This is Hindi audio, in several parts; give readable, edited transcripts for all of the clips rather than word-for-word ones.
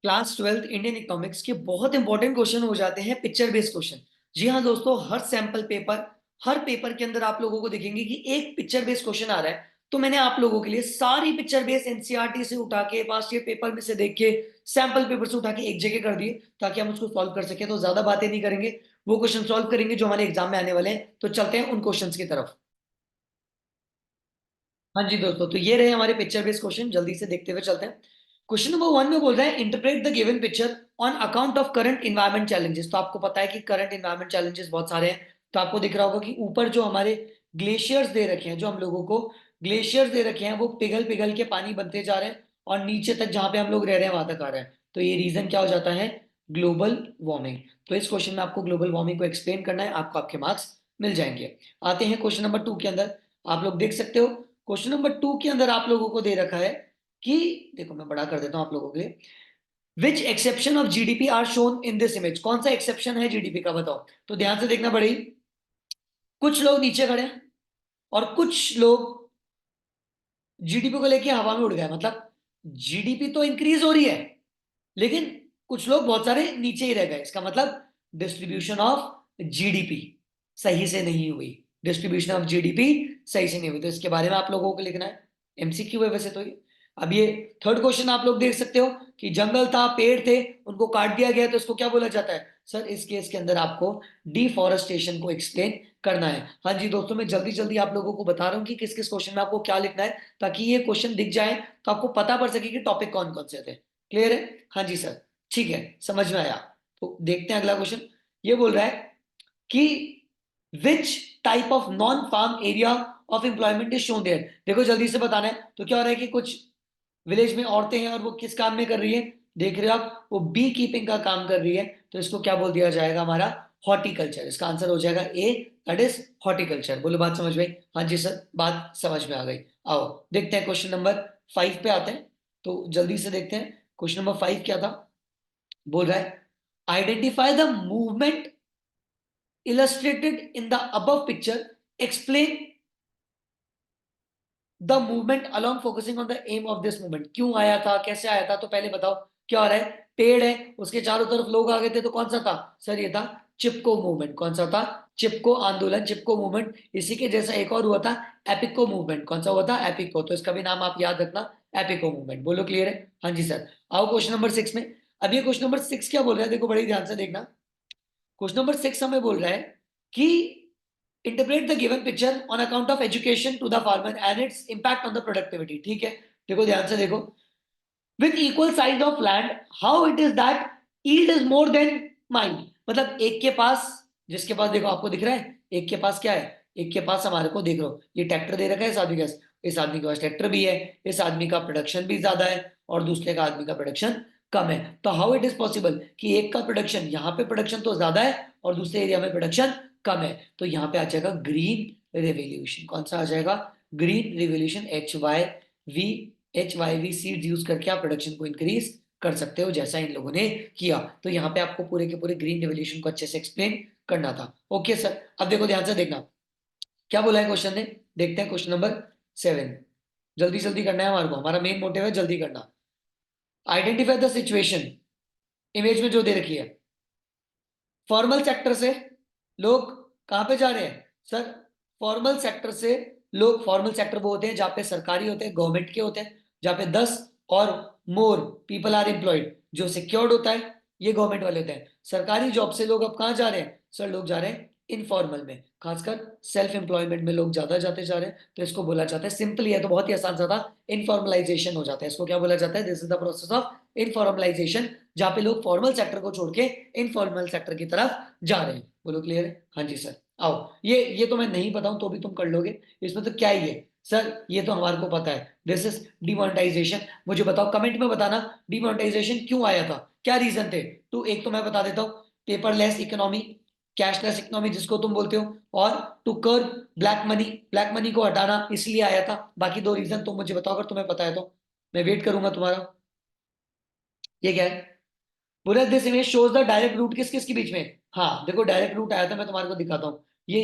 क्लास 12th इंडियन इकोनॉमिक्स के बहुत इंपॉर्टेंट क्वेश्चन हो जाते हैं पिक्चर बेस्ड क्वेश्चन। जी हाँ दोस्तों, हर पेपर के अंदर आप लोगों को देखेंगे कि एक पिक्चर बेस्ड क्वेश्चन आ रहा है। तो मैंने आप लोगों के लिए सारी पिक्चर बेस्ड एनसीईआरटी से उठा के पास्ट ईयर पेपर में से देख के सैंपल पेपर से उठा के एक जगह कर दिए ताकि हम उसको सॉल्व कर सके। तो ज्यादा बातें नहीं करेंगे, वो क्वेश्चन सॉल्व करेंगे जो हमारे एग्जाम में आने वाले हैं। तो चलते हैं उन क्वेश्चंस की तरफ। हाँ जी दोस्तों, तो ये रहे हमारे पिक्चर बेस्ड क्वेश्चन। जल्दी से देखते हुए चलते हैं। क्वेश्चन नंबर 1 में बोल रहा है interpret the given picture on account of current environment challenges. तो आपको पता है कि करंट इन्वायरमेंट चैलेंजेस बहुत सारे हैं। तो आपको दिख रहा होगा कि ऊपर जो हमारे ग्लेशियर्स दे रखे हैं, जो हम लोगों को ग्लेशियर्स दे रखे हैं, वो पिघल पिघल के पानी बनते जा रहे हैं और नीचे तक जहां पे हम लोग रह रहे हैं वहां तक आ रहे हैं। तो ये रीजन क्या हो जाता है? Global warming. तो इस क्वेश्चन में आपको ग्लोबल वार्मिंग को एक्सप्लेन करना है, आपको आपके मार्क्स मिल जाएंगे। आते हैं क्वेश्चन नंबर 2 के अंदर। आप लोग देख सकते हो क्वेश्चन नंबर 2 के अंदर आप लोगों को दे रखा है कि, देखो मैं बड़ा कर देता हूं आप लोगों के लिए। Which exception of GDP are shown in this image. कौन सा एक्सेप्शन है जीडीपी का, बताओ। तो ध्यान से देखना पड़ेगी। कुछ लोग नीचे खड़े हैं और कुछ लोग जीडीपी को लेके हवा में उड़ गए। मतलब जीडीपी तो इंक्रीज हो रही है, लेकिन कुछ लोग बहुत सारे नीचे ही रह गए। इसका मतलब डिस्ट्रीब्यूशन ऑफ जीडीपी सही से नहीं हुई। डिस्ट्रीब्यूशन ऑफ जीडीपी सही से नहीं हुई। तो इसके बारे में आप लोगों को लिखना है। एमसीक्यू है वैसे तो ये। अब ये थर्ड क्वेश्चन आप लोग देख सकते हो कि जंगल था, पेड़ थे, उनको काट दिया गया, तो इसको क्या बोला जाता है? सर इस केस के अंदर आपको डिफॉरेस्टेशन को एक्सप्लेन करना है। हाँ जी दोस्तों, मैं जल्दी जल्दी आप लोगों को बता रहा हूँ कि किस किस क्वेश्चन में आपको क्या लिखना है, ताकि ये क्वेश्चन दिख जाए तो आपको पता पड़ सके कि टॉपिक कौन कौन से थे। क्लियर है? हाँ जी सर, ठीक है, समझ में आया। तो देखते हैं अगला क्वेश्चन। ये बोल रहा है कि which type of non farm area of employment is shown there. देखो जल्दी से बताना है। तो क्या हो रहा है कि कुछ विलेज में औरतें हैं और वो किस काम में कर रही है, देख रहे हो आप, वो बी कीपिंग का काम कर रही है। तो इसको क्या बोल दिया जाएगा? हमारा हॉर्टिकल्चर। इसका आंसर हो जाएगा ए, दैट इज हॉर्टिकल्चर। बोलो बात समझ में आई? हाँ जी सर, बात समझ में आ गई। आओ देखते हैं क्वेश्चन नंबर 5 पे आते हैं। तो जल्दी से देखते हैं क्वेश्चन नंबर 5 क्या था। बोल रहा है identify the movement illustrated in the above picture, explain the movement along focusing on the aim of this movement. क्यों आया था, कैसे आया था? तो पहले बताओ क्या हो रहा है। पेड़ है, उसके चारों तरफ लोग आ गए थे, तो कौन सा था? सर ये था चिपको मूवमेंट। कौन सा था? चिपको आंदोलन, चिपको मूवमेंट। इसी के जैसा एक और हुआ था, एपिको मूवमेंट। कौन सा हुआ था? एपिको। तो इसका भी नाम आप याद रखना, एपिको मूवमेंट। बोलो क्लियर है? हाँ जी सर। आओ क्वेश्चन नंबर 6 में। अब ये क्वेश्चन नंबर 6 क्या बोल रहा है, देखो बड़ी ध्यान से देखना। क्वेश्चन नंबर 6 हमें बोल रहा है कि interpret the given picture on account of education to the farmer and its impact on the productivity. ठीक है, देखो ध्यान से देखो। With equal size of land how it is that yield is more than mine. मतलब एक के पास, जिसके पास, देखो आपको दिख रहा है, एक के पास क्या है? एक के पास हमारे को देख रहे हो, ये ट्रैक्टर दे रखा है इस आदमी के पास। इस आदमी के पास ट्रैक्टर भी है, इस आदमी का प्रोडक्शन भी ज्यादा है और दूसरे का आदमी का प्रोडक्शन कम है। तो हाउ इट इज पॉसिबल कि एक का प्रोडक्शन, यहाँ पे प्रोडक्शन तो ज्यादा है और दूसरे एरिया में प्रोडक्शन कम है? तो यहाँ पे आ जाएगा ग्रीन रेवोल्यूशन। कौन सा आ जाएगा? Green revolution. We HYV seeds use करके आप प्रोडक्शन को इंक्रीज कर सकते हो, जैसा इन लोगों ने किया। तो यहाँ पे आपको पूरे के पूरे ग्रीन रेवोल्यूशन को अच्छे से एक्सप्लेन करना था। ओके सर, अब देखो ध्यान से देखना क्या बोला है क्वेश्चन ने। देखते हैं क्वेश्चन नंबर 7। जल्दी जल्दी करना है हमारे को, हमारा मेन मोटिव है जल्दी करना। Identify the situation. इमेज में जो दे रखी है, फॉर्मल सेक्टर से लोग कहां पे जा रहे हैं? सर फॉर्मल सेक्टर से लोग, फॉर्मल सेक्टर वो होते हैं जहां पे सरकारी होते हैं, गवर्नमेंट के होते हैं, जहां पे 10 और मोर पीपल आर एम्प्लॉयड। जो सिक्योर्ड होता है ये गवर्नमेंट वाले होते हैं। सरकारी जॉब से लोग अब कहां जा रहे हैं? सर लोग जा रहे हैं इनफॉर्मल में, खासकर सेल्फ एम्प्लॉयमेंट में लोग ज्यादा जाते जा रहे हैं। तो इसको बोला जाता है, सिंपली है तो बहुत ही आसान सा था, इनफॉर्मलाइजेशन हो जाता है। इसको क्या बोला जाता है? This is the process of informalisation, जहां पे लोग फॉर्मल सेक्टर को छोड़ के इनफॉर्मल सेक्टर की तरफ जा रहे हैं। बोलो क्लियर है? हाँ जी सर। आओ, ये तो मैं नहीं बताऊं तो भी तुम कर लोगे, इसमें तो क्या ही है। सर ये तो हमारे को पता है, दिस इज डिमोनेटाइजेशन। मुझे बताओ, कमेंट में बताना डिमोनेटाइजेशन क्यों आया था, क्या रीजन थे। तो एक तो मैं बता देता हूँ, पेपरलेस इकोनॉमी, कैशलेस इकोनॉमी जिसको तुम बोलते हो, और to curb black money, black money को हटाना, इसलिए आया था। बाकी दो रीजन तुम मुझे बताओ, अगर तुम्हें पता है तो मैं वेट करूंगा तुम्हारा। ये क्या है? बोला this image shows the direct route किस किस के बीच में। हाँ देखो डायरेक्ट रूट आया था, मैं तुम्हारे को दिखाता हूँ। ये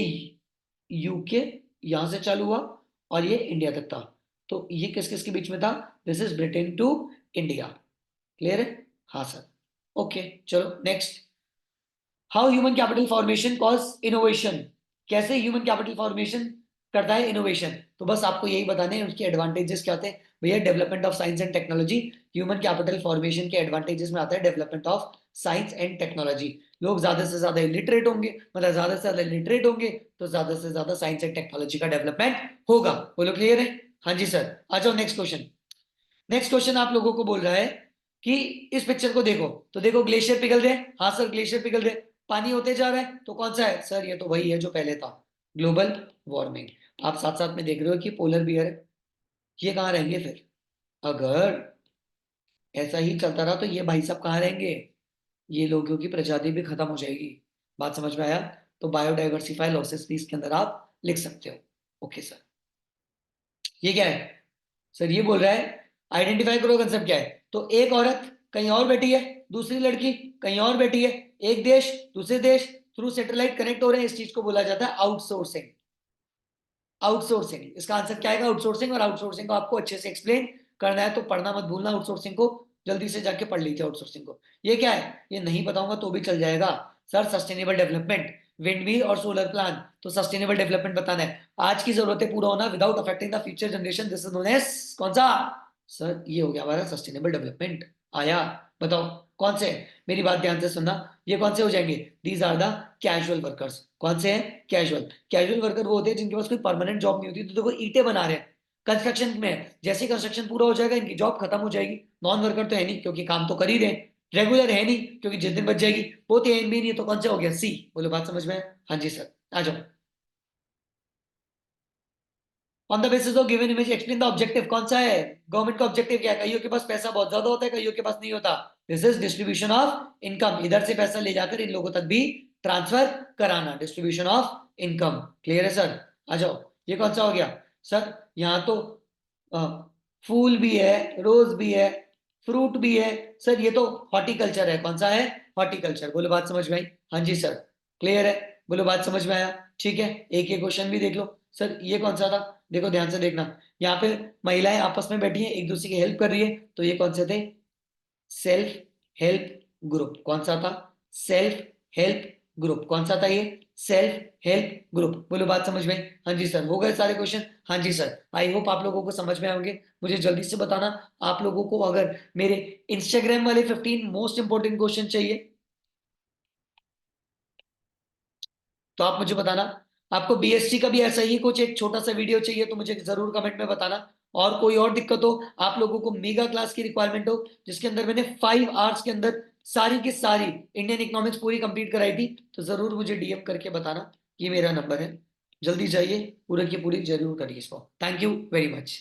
यूके यहां से चालू हुआ और ये इंडिया तक था। तो ये किस किस के बीच में था? This is Britain to India. Clear है? हाँ सर। ओके चलो next. How human capital formation cause innovation, कैसे ह्यूमन कैपिटल फॉर्मेशन करता है इनोवेशन। तो बस आपको यही बताने हैं उसके एडवांटेजेस क्या होते हैं भैया। Development of science and technology, human capital formation के एडवांटेजेस में आता है development of science and technology. लोग ज्यादा से ज्यादा इलिटरेट होंगे, मतलब ज्यादा से ज्यादा इलिटरेट होंगे तो ज्यादा से ज्यादा साइंस एंड टेक्नोलॉजी का डेवलपमेंट होगा। बोलो क्लियर है। हाँ जी सर। आ जाओ नेक्स्ट क्वेश्चन। नेक्स्ट क्वेश्चन आप लोगों को बोल रहा है कि इस पिक्चर को देखो, तो देखो ग्लेशियर पिघल रहे हैं। हाँ सर ग्लेशियर पिघल रहे हैं, पानी होते जा रहा है, तो कौन सा है सर, ये तो वही है जो पहले था, ग्लोबल वार्मिंग। आप साथ साथ में देख रहे हो कि पोलर बियर, ये कहाँ रहेंगे फिर, अगर ऐसा ही चलता रहा तो ये भाई साहब कहाँ रहेंगे, ये लोगों की प्रजाति भी खत्म हो जाएगी। बात समझ में आया। तो बायोडाइवर्सिफाई लॉसेस भी इसके अंदर आप लिख सकते हो। Okay sir. ये क्या है सर, ये बोल रहा है आइडेंटिफाई करो कंसेप्ट क्या है। तो एक औरत कहीं और बैठी है, दूसरी लड़की कहीं और बैठी है, एक देश दूसरे देश थ्रू सैटेलाइट कनेक्ट हो रहे हैं, इस चीज को बोला जाता है आउटसोर्सिंग। आउटसोर्सिंग, इसका आंसर क्या आएगा आउटसोर्सिंग। और आउटसोर्सिंग को आपको अच्छे से एक्सप्लेन करना है तो पढ़ना मत भूलना आउटसोर्सिंग को, जल्दी से जाके पढ़ लीजिए आउटसोर्सिंग को। ये क्या है ये नहीं बताऊंगा तो भी चल जाएगा सर, सस्टेनेबल डेवलपमेंट, विंड और सोलर प्लान। तो सस्टेनेबल डेवलपमेंट बताना है, आज की जरूरतें पूरा होना without affecting the future generation, this is known as कौन सा सर, ये हो गया हमारा सस्टेनेबल डेवलपमेंट। आया, बताओ कौन से। मेरी बात ध्यान से सुनना, ये कौन से हो जाएंगे, these are the casual workers. कौन से हैं कैजुअल, कैजुअल वर्कर वो होते हैं जिनके पास कोई परमानेंट जॉब नहीं होती। तो देखो ईंटें बना रहे हैं, कंस्ट्रक्शन में है, जैसे कंस्ट्रक्शन पूरा हो जाएगा इनकी जॉब खत्म हो जाएगी। नॉन वर्कर तो है नहीं क्योंकि काम तो कर ही रहे हैं, रेगुलर है नहीं क्योंकि जिस दिन बच जाएगी, वो तो एन भी नहीं है, तो कौन सा हो गया सी। बोलो बात समझ में है? हाँ जी सर। आ जाओ। On the basis of given image explain the objective, कौन सा है, गवर्नमेंट का ऑब्जेक्टिव क्या है। कईयों के पास पैसा बहुत ज्यादा होता है, कईयों के पास नहीं होता। This is distribution of income, इधर से पैसा ले जाकर इन लोगों तक भी ट्रांसफर कराना, डिस्ट्रीब्यूशन ऑफ इनकम। क्लियर है सर। आ जाओ। ये कौन सा हो गया सर, यहाँ तो फूल भी है, रोज भी है, फ्रूट भी है सर, ये तो हॉर्टिकल्चर है। कौन सा है, हॉर्टिकल्चर। बोलो बात समझ में आई। हाँ जी सर। क्लियर है, बोलो बात समझ में आया। ठीक है, एक एक क्वेश्चन भी देख लो। सर ये कौन सा था, देखो ध्यान से देखना, यहाँ पे महिलाएं आपस में बैठी हैं एक दूसरे की हेल्प कर रही है, तो ये कौन से थे, सेल्फ हेल्प ग्रुप। कौन सा था, सेल्फ हेल्प ग्रुप। कौन सा था ये, सेल्फ हेल्प ग्रुप। बोलो बात समझ में। हाँ जी सर, हो गए सारे क्वेश्चन। हाँ जी सर, आई होप आप लोगों को समझ में आएंगे। मुझे जल्दी से बताना आप लोगों को अगर मेरे इंस्टाग्राम वाले 15 मोस्ट इंपोर्टेंट क्वेश्चन चाहिए तो आप मुझे बताना। आपको बीएससी का भी ऐसा ही कुछ एक छोटा सा वीडियो चाहिए तो मुझे जरूर कमेंट में बताना। और कोई और दिक्कत हो, आप लोगों को मेगा क्लास की रिक्वायरमेंट हो जिसके अंदर मैंने 5 आवर्स के अंदर सारी की सारी इंडियन इकोनॉमिक्स पूरी कंप्लीट कराई थी, तो जरूर मुझे डीएम करके बताना। ये मेरा नंबर है, जल्दी जाइए, पूरे की पूरी जरूर करिए इसको। Thank you very much.